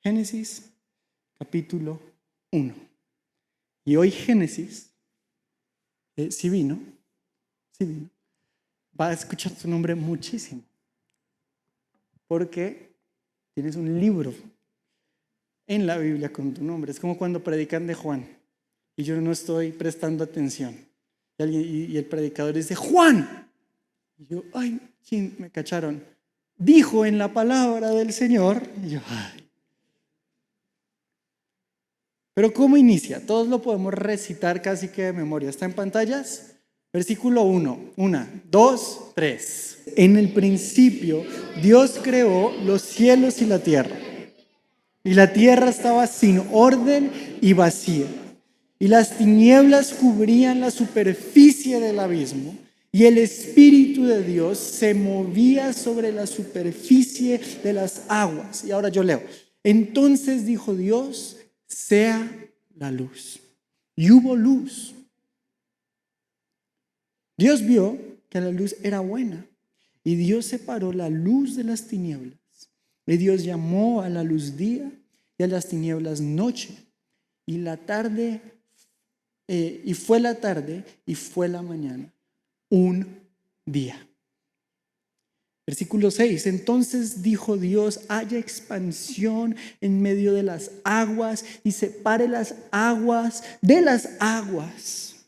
Génesis capítulo 1. Y hoy Génesis, sí vino, va a escuchar su nombre muchísimo, porque tienes un libro en la Biblia con tu nombre. Es como cuando predican de Juan y yo no estoy prestando atención. Y el predicador dice, Juan. Y yo, ay, chin, me cacharon. Dijo en la palabra del Señor. Y yo, ay. Pero ¿cómo inicia? Todos lo podemos recitar casi que de memoria. ¿Está en pantallas? Versículo 1. 1, 2, 3. En el principio, Dios creó los cielos y la tierra. Y la tierra estaba sin orden y vacía. Y las tinieblas cubrían la superficie del abismo. Y el Espíritu de Dios se movía sobre la superficie de las aguas. Y ahora yo leo. Entonces dijo Dios, sea la luz. Y hubo luz. Dios vio que la luz era buena. Y Dios separó la luz de las tinieblas. Y Dios llamó a la luz día y a las tinieblas noche. Y la tarde, y fue la tarde y fue la mañana. Un día. Versículo 6. Entonces dijo Dios, haya expansión en medio de las aguas y separe las aguas de las aguas.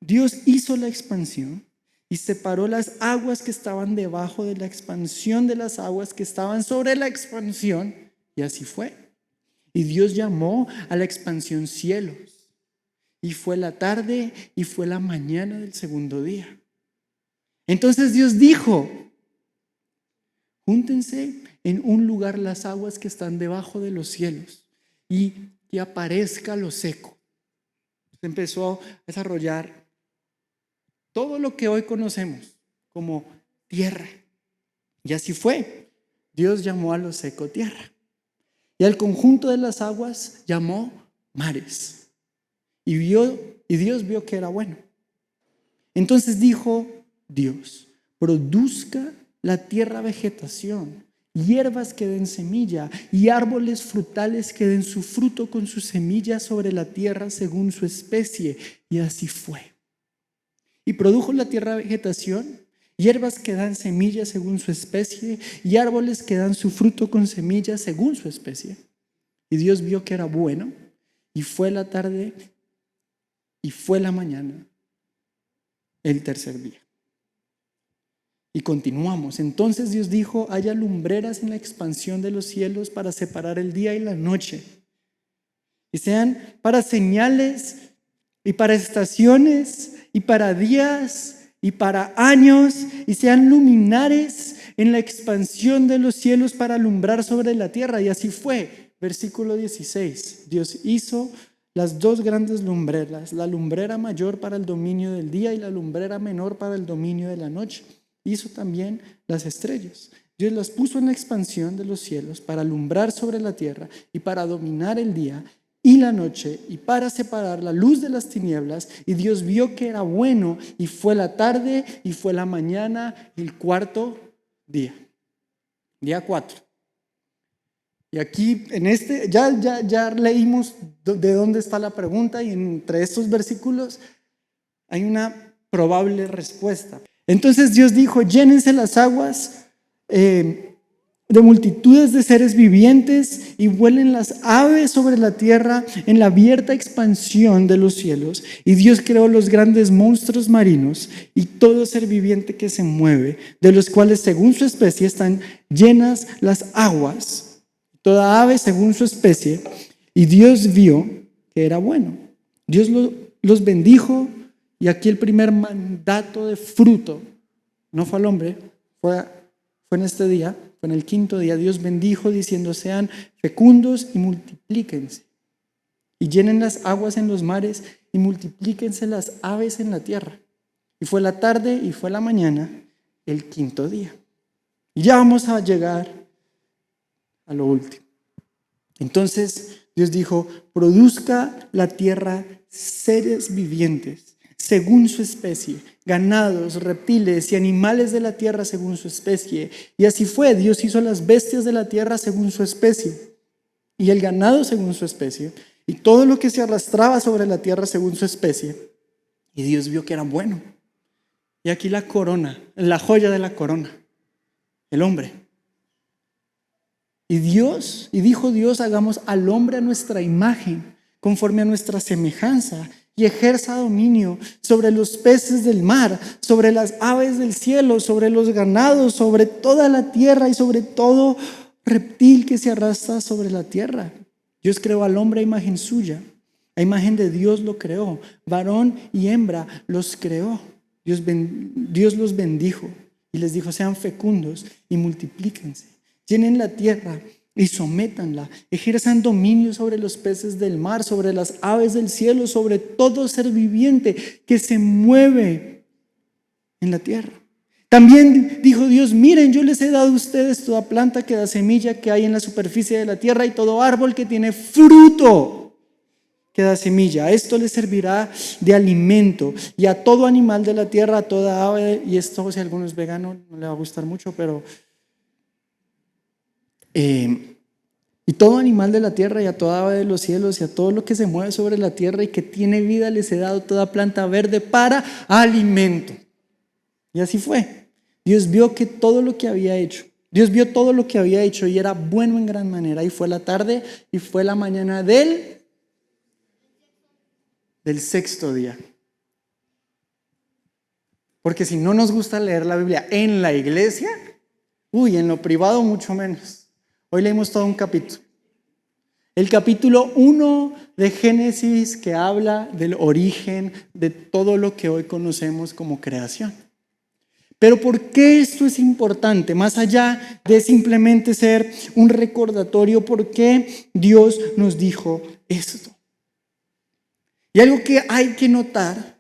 Dios hizo la expansión y separó las aguas que estaban debajo de la expansión de las aguas que estaban sobre la expansión. Y así fue. Y Dios llamó a la expansión cielos. Y fue la tarde y fue la mañana del segundo día. Entonces Dios dijo, júntense en un lugar las aguas que están debajo de los cielos y que aparezca lo seco. Se empezó a desarrollar todo lo que hoy conocemos como tierra. Y así fue. Dios llamó a lo seco tierra. Y al conjunto de las aguas llamó mares. Y Dios vio que era bueno. Entonces dijo Dios, produzca la tierra vegetación, hierbas que den semilla y árboles frutales que den su fruto con su semilla sobre la tierra según su especie. Y así fue. Y produjo la tierra vegetación, hierbas que dan semilla según su especie y árboles que dan su fruto con semilla según su especie. Y Dios vio que era bueno, y fue la tarde y fue la mañana, el tercer día. Y continuamos. Entonces Dios dijo, haya lumbreras en la expansión de los cielos para separar el día y la noche, y sean para señales y para estaciones y para días y para años, y sean luminares en la expansión de los cielos para alumbrar sobre la tierra. Y así fue. Versículo 16. Dios hizo las dos grandes lumbreras, la lumbrera mayor para el dominio del día y la lumbrera menor para el dominio de la noche. Hizo también las estrellas. Dios las puso en la expansión de los cielos para alumbrar sobre la tierra y para dominar el día y la noche y para separar la luz de las tinieblas. Y Dios vio que era bueno, y fue la tarde y fue la mañana, el cuarto día. Día 4. Y aquí en ya leímos de dónde está la pregunta, y entre estos versículos hay una probable respuesta. Entonces Dios dijo, llénense las aguas de multitudes de seres vivientes y vuelen las aves sobre la tierra en la abierta expansión de los cielos. Y Dios creó los grandes monstruos marinos y todo ser viviente que se mueve, de los cuales según su especie están llenas las aguas, toda ave según su especie. Y Dios vio que era bueno. Dios los bendijo, y aquí el primer mandato de fruto no fue al hombre, fue en este día. En el quinto día Dios bendijo diciendo, sean fecundos y multiplíquense y llenen las aguas en los mares y multiplíquense las aves en la tierra. Y fue la tarde y fue la mañana, el quinto día. Y ya vamos a llegar a lo último. Entonces Dios dijo, produzca la tierra seres vivientes, según su especie, ganados, reptiles y animales de la tierra según su especie. Y así fue, Dios hizo las bestias de la tierra según su especie, y el ganado según su especie, y todo lo que se arrastraba sobre la tierra según su especie. Y Dios vio que era bueno. Y aquí la corona, la joya de la corona, el hombre. Y dijo Dios, hagamos al hombre a nuestra imagen, conforme a nuestra semejanza, y ejerza dominio sobre los peces del mar, sobre las aves del cielo, sobre los ganados, sobre toda la tierra y sobre todo reptil que se arrastra sobre la tierra. Dios creó al hombre a imagen suya, a imagen de Dios lo creó, varón y hembra los creó. Dios los bendijo y les dijo: sean fecundos y multiplíquense, llenen la tierra y sométanla, ejerzan dominio sobre los peces del mar, sobre las aves del cielo, sobre todo ser viviente que se mueve en la tierra. También dijo Dios: miren, yo les he dado a ustedes toda planta que da semilla que hay en la superficie de la tierra, y todo árbol que tiene fruto que da semilla. Esto les servirá de alimento, y a todo animal de la tierra, a toda ave, y esto, si alguno es vegano no le va a gustar mucho, pero y todo animal de la tierra y a toda ave de los cielos y a todo lo que se mueve sobre la tierra y que tiene vida les he dado toda planta verde para alimento. Y así fue. Dios vio todo lo que había hecho y era bueno en gran manera. Y fue la tarde y fue la mañana del sexto día. Porque si no nos gusta leer la Biblia en la iglesia, en lo privado mucho menos. Hoy leímos todo un capítulo. El capítulo 1 de Génesis, que habla del origen de todo lo que hoy conocemos como creación. Pero ¿por qué esto es importante? Más allá de simplemente ser un recordatorio, ¿por qué Dios nos dijo esto? Y algo que hay que notar,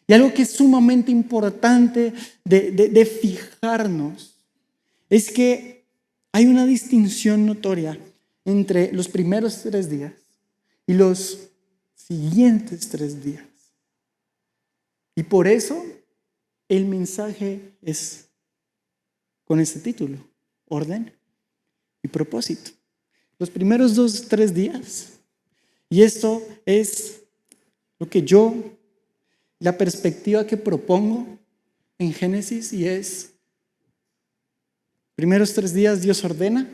y algo que es sumamente importante de fijarnos, es que hay una distinción notoria entre los primeros 3 días y los siguientes 3 días. Y por eso el mensaje es con este título: orden y propósito. Los primeros 3 días. Y esto es la perspectiva que propongo en Génesis, y es: primeros 3 días Dios ordena,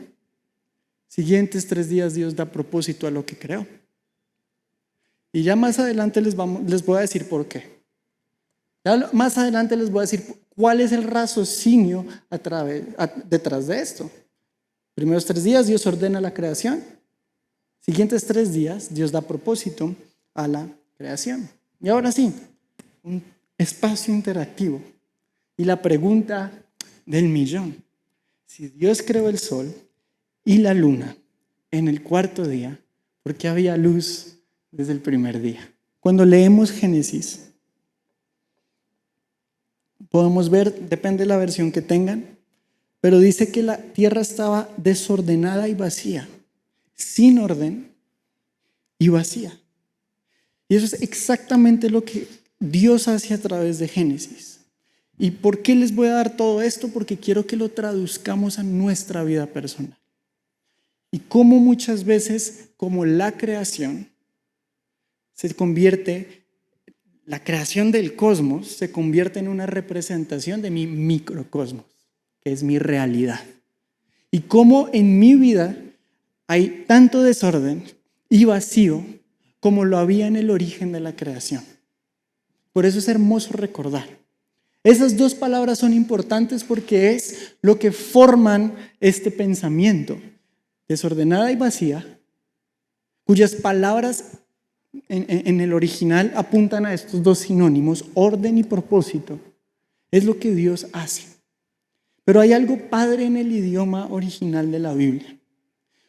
siguientes 3 días Dios da propósito a lo que creó. Y ya más adelante les voy a decir por qué. Ya más adelante les voy a decir cuál es el raciocinio detrás de esto. Primeros 3 días Dios ordena la creación, siguientes 3 días Dios da propósito a la creación. Y ahora sí, un espacio interactivo y la pregunta del millón. Si Dios creó el sol y la luna en el 4.º día, ¿por qué había luz desde el primer día? Cuando leemos Génesis, podemos ver, depende de la versión que tengan, pero dice que la tierra estaba desordenada y vacía, sin orden y vacía. Y eso es exactamente lo que Dios hace a través de Génesis. ¿Y por qué les voy a dar todo esto? Porque quiero que lo traduzcamos a nuestra vida personal. Y cómo muchas veces, como la creación la creación del cosmos se convierte en una representación de mi microcosmos, que es mi realidad. Y cómo en mi vida hay tanto desorden y vacío como lo había en el origen de la creación. Por eso es hermoso recordar. Esas 2 palabras son importantes porque es lo que forman este pensamiento: desordenada y vacía, cuyas palabras en el original apuntan a estos 2 sinónimos: orden y propósito. Es lo que Dios hace. Pero hay algo padre en el idioma original de la Biblia.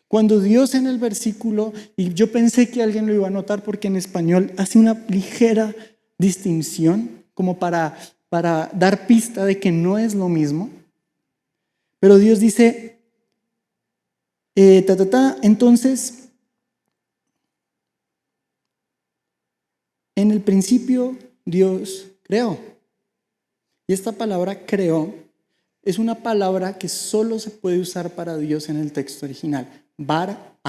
Cuando Dios en el versículo, y yo pensé que alguien lo iba a notar porque en español hace una ligera distinción como para dar pista de que no es lo mismo, pero Dios dice, entonces, en el principio Dios creó. Y esta palabra creó es una palabra que solo se puede usar para Dios en el texto original. Bará.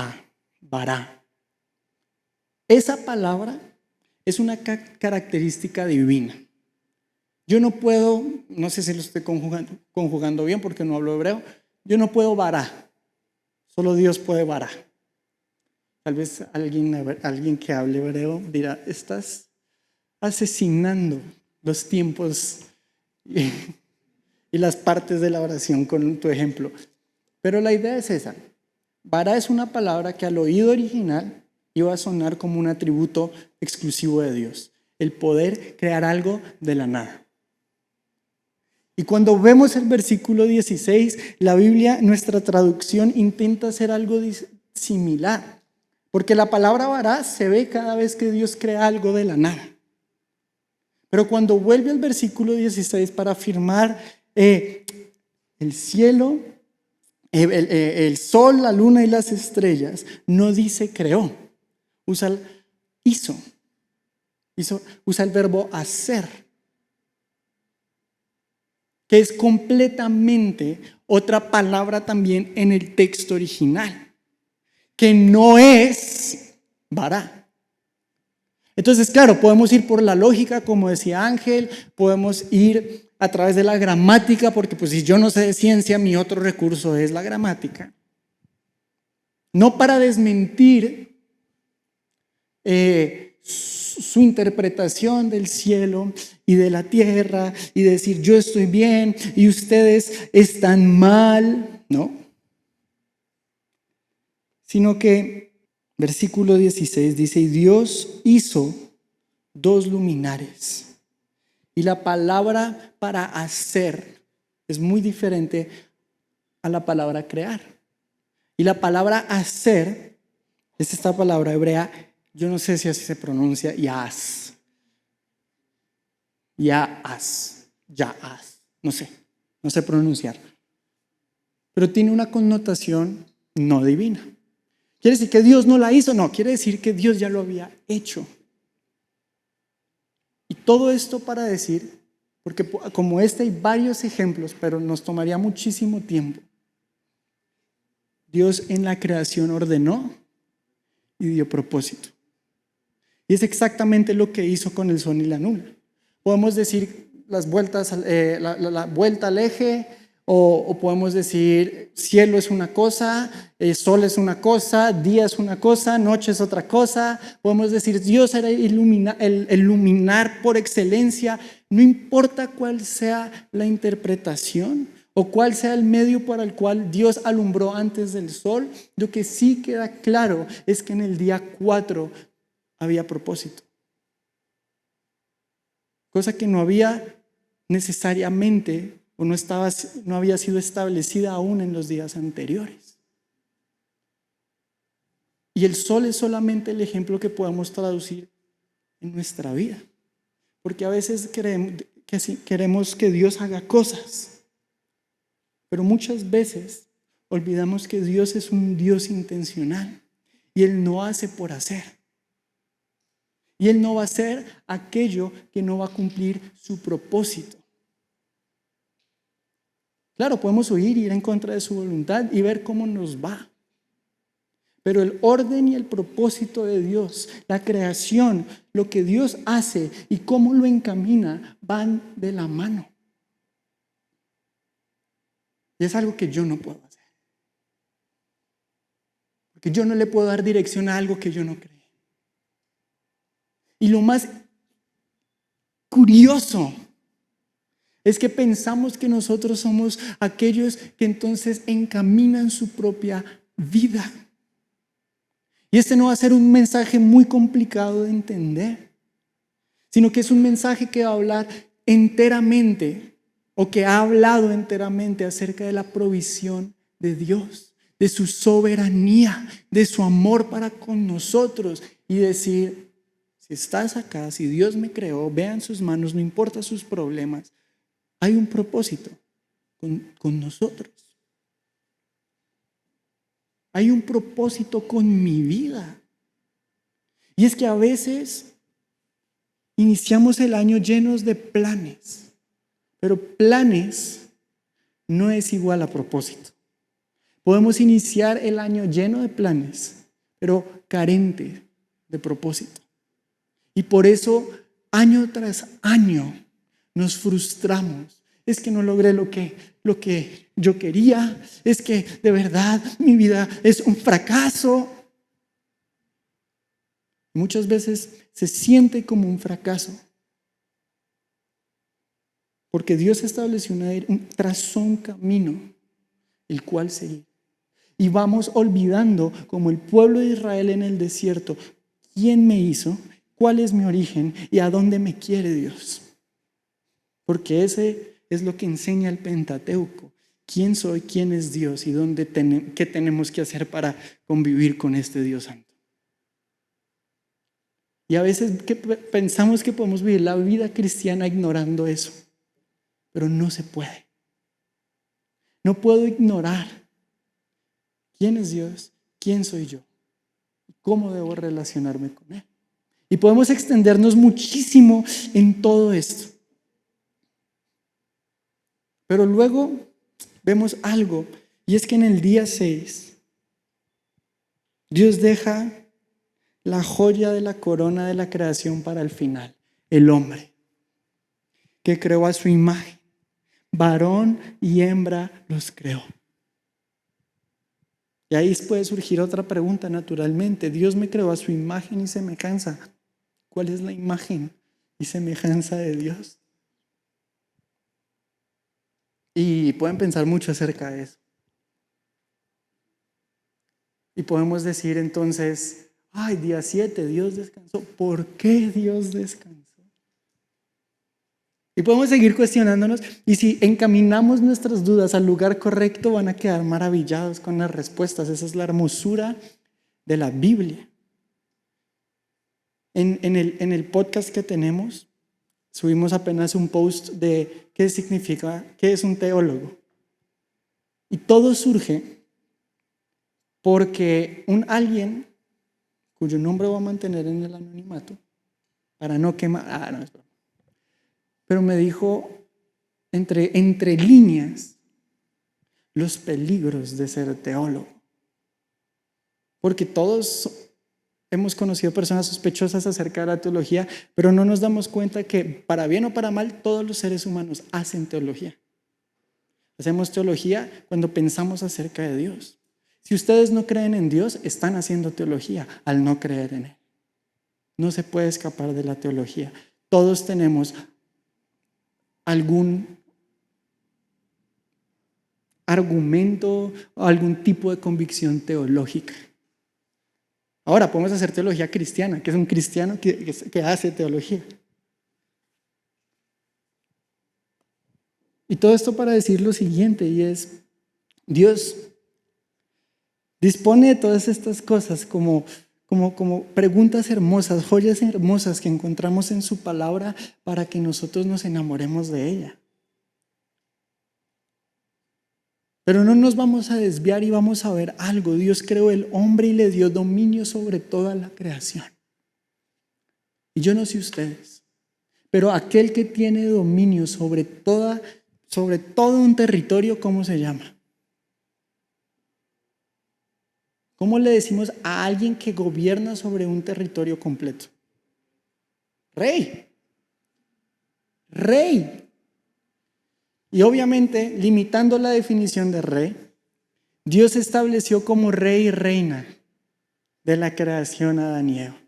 Esa palabra es una característica divina. Yo no puedo, no sé si lo estoy conjugando bien porque no hablo hebreo, yo no puedo bará, solo Dios puede bará. Tal vez alguien que hable hebreo dirá, estás asesinando los tiempos y las partes de la oración con tu ejemplo. Pero la idea es esa. Bará es una palabra que al oído original iba a sonar como un atributo exclusivo de Dios, el poder crear algo de la nada. Y cuando vemos el versículo 16, la Biblia, nuestra traducción, intenta hacer algo similar, porque la palabra bará se ve cada vez que Dios crea algo de la nada. Pero cuando vuelve al versículo 16 para afirmar el cielo, el sol, la luna y las estrellas, no dice creó, usa el verbo hacer, que es completamente otra palabra también en el texto original, que no es bará. Entonces, claro, podemos ir por la lógica, como decía Ángel, podemos ir a través de la gramática, porque pues si yo no sé de ciencia, mi otro recurso es la gramática. No para desmentir su interpretación del cielo y de la tierra y decir yo estoy bien y ustedes están mal, no. Sino que versículo 16 dice, y Dios hizo 2 luminares. Y la palabra para hacer es muy diferente a la palabra crear. Y la palabra hacer es esta palabra hebrea, yo no sé si así se pronuncia, yas, no sé pronunciar. Pero tiene una connotación no divina. ¿Quiere decir que Dios no la hizo? No, quiere decir que Dios ya lo había hecho. Y todo esto para decir, porque como este hay varios ejemplos, pero nos tomaría muchísimo tiempo. Dios en la creación ordenó y dio propósito. Y es exactamente lo que hizo con el sol y la luna. Podemos decir las vueltas, la vuelta al eje, o podemos decir cielo es una cosa, sol es una cosa, día es una cosa, noche es otra cosa. Podemos decir Dios era el iluminar por excelencia. No importa cuál sea la interpretación o cuál sea el medio para el cual Dios alumbró antes del sol, lo que sí queda claro es que en el día 4 había propósito. Cosa que no había necesariamente o no había sido establecida aún en los días anteriores. Y el sol es solamente el ejemplo que podemos traducir en nuestra vida. Porque a veces queremos que Dios haga cosas, pero muchas veces olvidamos que Dios es un Dios intencional y Él no hace por hacer. Y Él no va a hacer aquello que no va a cumplir su propósito. Claro, podemos oír, ir en contra de su voluntad y ver cómo nos va. Pero el orden y el propósito de Dios, la creación, lo que Dios hace y cómo lo encamina, van de la mano. Y es algo que yo no puedo hacer. Porque yo no le puedo dar dirección a algo que yo no creé. Y lo más curioso es que pensamos que nosotros somos aquellos que entonces encaminan su propia vida. Y este no va a ser un mensaje muy complicado de entender, sino que es un mensaje que va a hablar enteramente o que ha hablado enteramente acerca de la provisión de Dios, de su soberanía, de su amor para con nosotros y decir, si estás acá, si Dios me creó, vean sus manos, no importa sus problemas, hay un propósito con nosotros. Hay un propósito con mi vida. Y es que a veces, Iniciamos el año llenos de planes, pero planes no es igual a propósito. Podemos iniciar el año lleno de planes, pero carente de propósito. Y por eso, año tras año, nos frustramos. Es que no logré lo que yo quería. Es que de verdad mi vida es un fracaso. Muchas veces se siente como un fracaso. Porque Dios estableció trazó un camino el cual seguir. Y vamos olvidando, como el pueblo de Israel en el desierto, quién me hizo, cuál es mi origen y a dónde me quiere Dios. Porque ese es lo que enseña el Pentateuco. ¿Quién soy? ¿Quién es Dios? ¿Y qué tenemos que hacer para convivir con este Dios santo? Y a veces pensamos que podemos vivir la vida cristiana ignorando eso. Pero no se puede. No puedo ignorar quién es Dios, quién soy yo, cómo debo relacionarme con Él. Y podemos extendernos muchísimo en todo esto. Pero luego vemos algo, y es que en el día 6, Dios deja la joya de la corona de la creación para el final, el hombre, que creó a su imagen. Varón y hembra los creó. Y ahí puede surgir otra pregunta naturalmente. Dios me creó a su imagen y semejanza. ¿Cuál es la imagen y semejanza de Dios? Y pueden pensar mucho acerca de eso. Y podemos decir entonces, día 7, Dios descansó. ¿Por qué Dios descansó? Y podemos seguir cuestionándonos, y si encaminamos nuestras dudas al lugar correcto, van a quedar maravillados con las respuestas. Esa es la hermosura de la Biblia. En el podcast que tenemos, subimos apenas un post de qué significa, qué es un teólogo. Y todo surge porque alguien, cuyo nombre voy a mantener en el anonimato, para no quemar, no es broma. Pero me dijo entre líneas los peligros de ser teólogo. Porque todos hemos conocido personas sospechosas acerca de la teología, pero no nos damos cuenta que para bien o para mal todos los seres humanos hacen teología. Hacemos teología cuando pensamos acerca de Dios. Si ustedes no creen en Dios, están haciendo teología al no creer en Él. No se puede escapar de la teología. Todos tenemos algún argumento o algún tipo de convicción teológica. Ahora podemos hacer teología cristiana, que es un cristiano que hace teología. Y todo esto para decir lo siguiente, y es, Dios dispone de todas estas cosas como preguntas hermosas, joyas hermosas que encontramos en su palabra para que nosotros nos enamoremos de ella. Pero no nos vamos a desviar y vamos a ver algo. Dios creó el hombre y le dio dominio sobre toda la creación. Y yo no sé ustedes, pero aquel que tiene dominio sobre todo un territorio, ¿cómo se llama? ¿Cómo le decimos a alguien que gobierna sobre un territorio completo? Rey. Rey. Y obviamente, limitando la definición de rey, Dios estableció como rey y reina de la creación a Adán y Eva.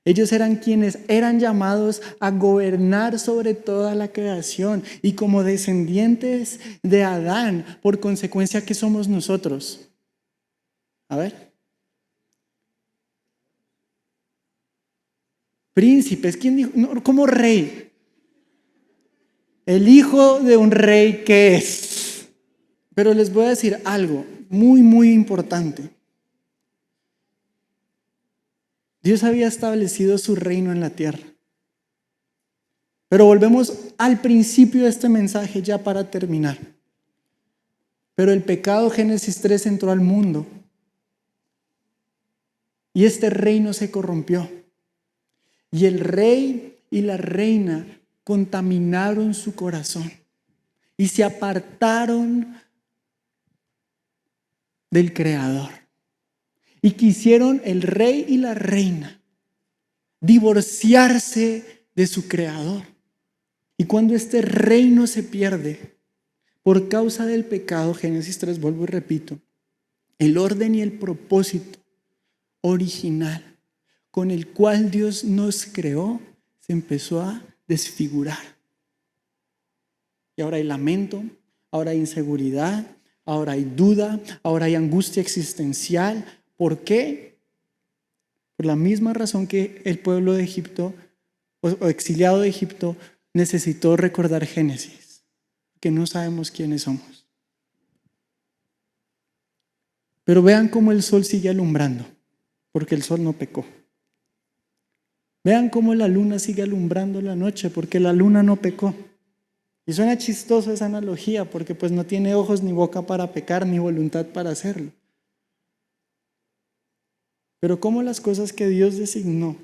Ellos eran quienes eran llamados a gobernar sobre toda la creación, y como descendientes de Adán, por consecuencia, ¿qué somos nosotros? A ver. Príncipes, ¿quién dijo? No, ¿cómo rey? El hijo de un rey, ¿qué es? Pero les voy a decir algo muy, muy importante. Dios había establecido su reino en la tierra. Pero volvemos al principio de este mensaje ya para terminar. Pero el pecado, Génesis 3, entró al mundo. Y este reino se corrompió. Y el rey y la reina contaminaron su corazón y se apartaron del Creador. Y quisieron el rey y la reina divorciarse de su Creador. Y cuando este reino se pierde por causa del pecado, Génesis 3, vuelvo y repito, el orden y el propósito original con el cual Dios nos creó se empezó a desfigurar. Y ahora hay lamento, ahora hay inseguridad, ahora hay duda, ahora hay angustia existencial. ¿Por qué? Por la misma razón que el pueblo de Egipto o exiliado de Egipto necesitó recordar Génesis, que no sabemos quiénes somos. Pero vean cómo el sol sigue alumbrando, porque el sol no pecó. Vean cómo la luna sigue alumbrando la noche, porque la luna no pecó. Y suena chistoso esa analogía, porque pues no tiene ojos ni boca para pecar, ni voluntad para hacerlo. Pero cómo las cosas que Dios designó,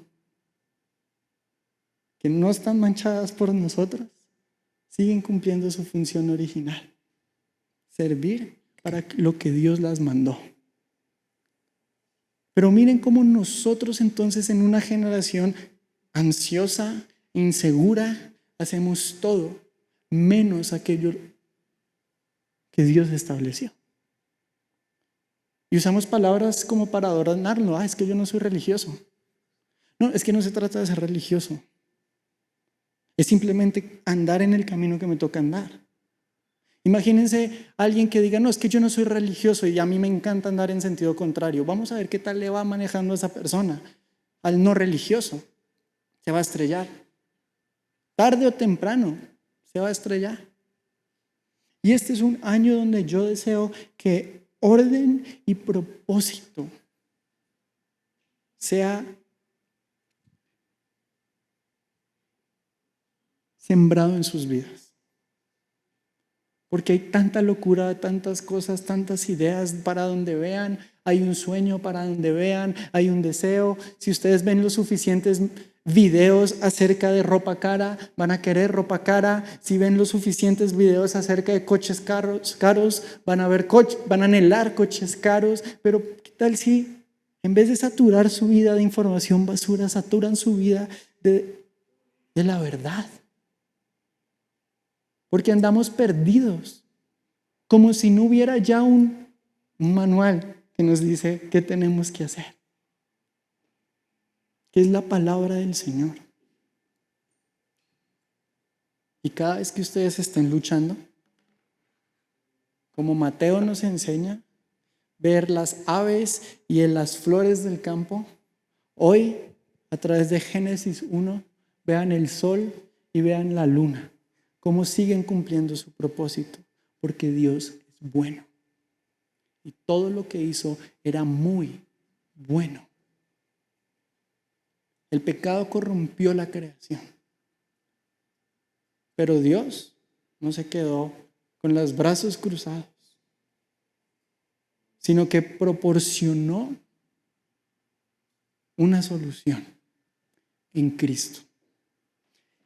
que no están manchadas por nosotras, siguen cumpliendo su función original: servir para lo que Dios las mandó. Pero miren cómo nosotros entonces, en una generación ansiosa, insegura, hacemos todo menos aquello que Dios estableció. Y usamos palabras como para adornarlo. Es que yo no soy religioso. No, es que no se trata de ser religioso. Es simplemente andar en el camino que me toca andar. Imagínense a alguien que diga, no, es que yo no soy religioso y a mí me encanta andar en sentido contrario. Vamos a ver qué tal le va manejando a esa persona, al no religioso. Se va a estrellar. Tarde o temprano se va a estrellar. Y este es un año donde yo deseo que orden y propósito sea sembrado en sus vidas. Porque hay tanta locura, tantas cosas, tantas ideas para donde vean. Hay un sueño para donde vean, hay un deseo. Si ustedes ven los suficientes videos acerca de ropa cara, van a querer ropa cara. Si ven los suficientes videos acerca de coches caros, van a anhelar coches caros. Pero ¿qué tal si en vez de saturar su vida de información basura, saturan su vida de la verdad? Porque andamos perdidos, como si no hubiera ya un manual que nos dice qué tenemos que hacer, que es la palabra del Señor. Y cada vez que ustedes estén luchando, como Mateo nos enseña, ver las aves y en las flores del campo, hoy a través de Génesis 1, vean el sol y vean la luna, cómo siguen cumpliendo su propósito, porque Dios es bueno. Y todo lo que hizo era muy bueno. El pecado corrompió la creación. Pero Dios no se quedó con los brazos cruzados, sino que proporcionó una solución en Cristo.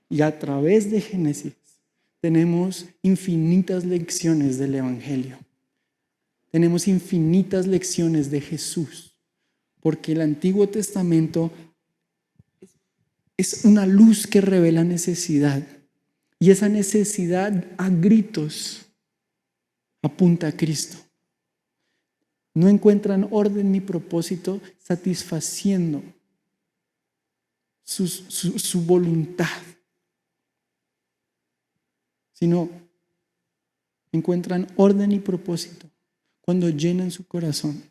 Y a través de Génesis tenemos infinitas lecciones del Evangelio. Tenemos infinitas lecciones de Jesús, porque el Antiguo Testamento es una luz que revela necesidad, y esa necesidad a gritos apunta a Cristo. No encuentran orden ni propósito satisfaciendo su voluntad, sino encuentran orden y propósito cuando llenan su corazón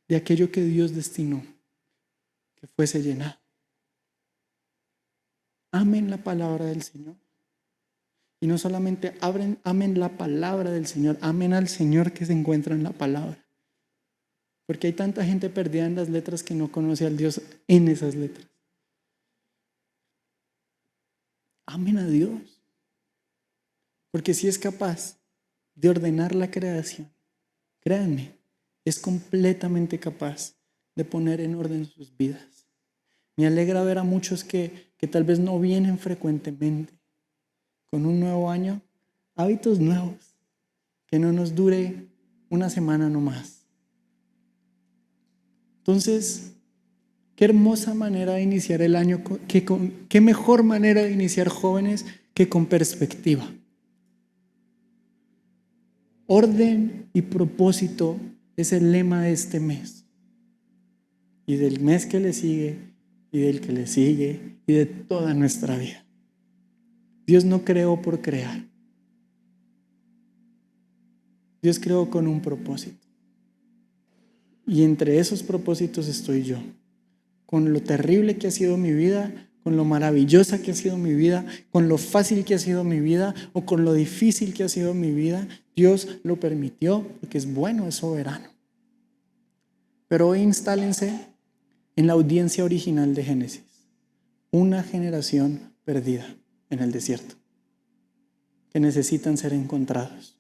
de aquello que Dios destinó que fuese llenado. Amen la palabra del Señor. Y no solamente amen la palabra del Señor, amen al Señor que se encuentra en la palabra. Porque hay tanta gente perdida en las letras que no conoce al Dios en esas letras. Amen a Dios. Porque si es capaz de ordenar la creación, créanme, es completamente capaz de poner en orden sus vidas. Me alegra ver a muchos que que tal vez no vienen frecuentemente. Con un nuevo año, hábitos nuevos, que no nos dure una semana nomás. Entonces, qué hermosa manera de iniciar el año, qué mejor manera de iniciar, jóvenes, que con perspectiva. Orden y propósito es el lema de este mes. Y del mes que le sigue, y del que le sigue, y de toda nuestra vida. Dios no creó por crear. Dios creó con un propósito. Y entre esos propósitos estoy yo. Con lo terrible que ha sido mi vida, con lo maravillosa que ha sido mi vida, con lo fácil que ha sido mi vida o con lo difícil que ha sido mi vida, Dios lo permitió porque es bueno, es soberano. Pero hoy instálense en la audiencia original de Génesis. Una generación perdida en el desierto, que necesitan ser encontrados.